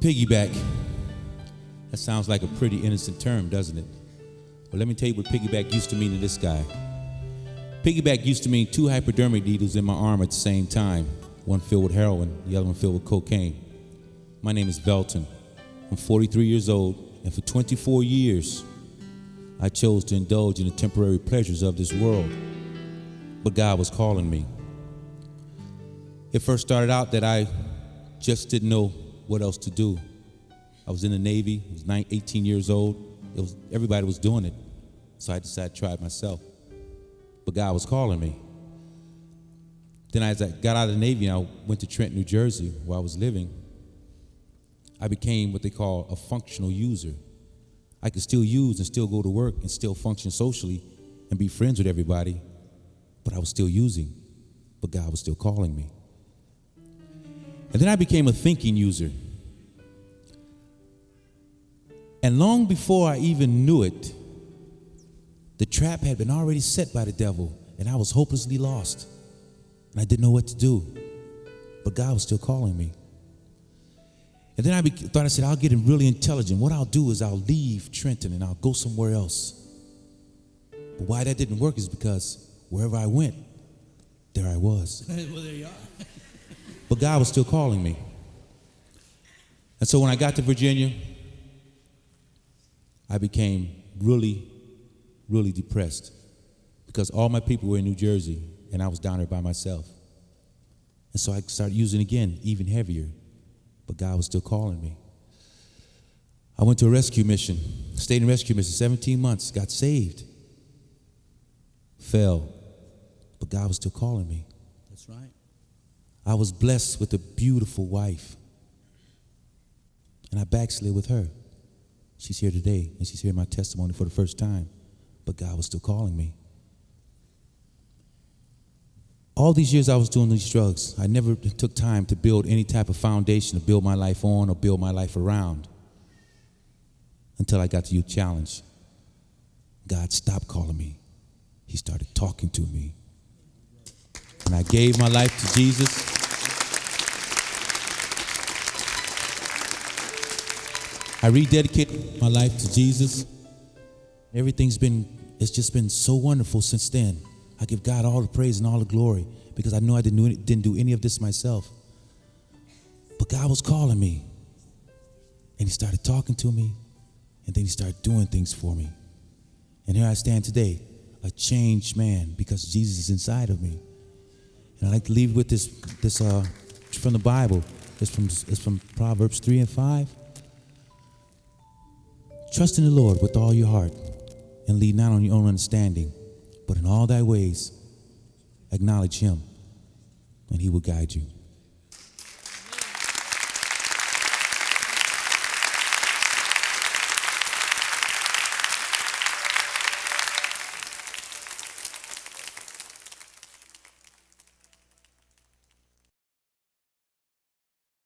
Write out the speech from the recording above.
Piggyback. That sounds like a pretty innocent term, doesn't it? Well, let me tell you what piggyback used to mean to this guy. Piggyback used to mean 2 hypodermic needles in my arm at the same time. One filled with heroin, the other one filled with cocaine. My name is Velton. I'm 43 years old, and for 24 years, I chose to indulge in the temporary pleasures of this world. But God was calling me. It first started out that I just didn't know what else to do. I was in the Navy, I was 18 years old. Everybody was doing it, so I decided to try it myself. But God was calling me. Then as I got out of the Navy and I went to Trenton, New Jersey, where I was living, I became what they call a functional user. I could still use and still go to work and still function socially and be friends with everybody, but I was still using, but God was still calling me. And then I became a thinking user. And long before I even knew it, the trap had been already set by the devil, and I was hopelessly lost. And I didn't know what to do, but God was still calling me. And then I said, I'll get really intelligent. What I'll do is I'll leave Trenton and I'll go somewhere else. But why that didn't work is because wherever I went, there I was. Well, there you are. But God was still calling me. And so when I got to Virginia, I became really, really depressed because all my people were in New Jersey and I was down there by myself. And so I started using again, even heavier, but God was still calling me. I went to a rescue mission, stayed in rescue mission 17 months, got saved, fell, but God was still calling me. That's right. I was blessed with a beautiful wife, and I backslid with her. She's here today, and she's hearing my testimony for the first time, but God was still calling me. All these years I was doing these drugs, I never took time to build any type of foundation to build my life on or build my life around until I got to Youth Challenge. God stopped calling me. He started talking to me. And I gave my life to Jesus. I rededicated my life to Jesus. It's just been so wonderful since then. I give God all the praise and all the glory because I know I didn't do any of this myself. But God was calling me, and He started talking to me, and then He started doing things for me. And here I stand today, a changed man because Jesus is inside of me. And I'd like to leave with this from the Bible. It's from Proverbs 3 and 5. Trust in the Lord with all your heart and lean not on your own understanding, but in all thy ways acknowledge Him, and He will guide you.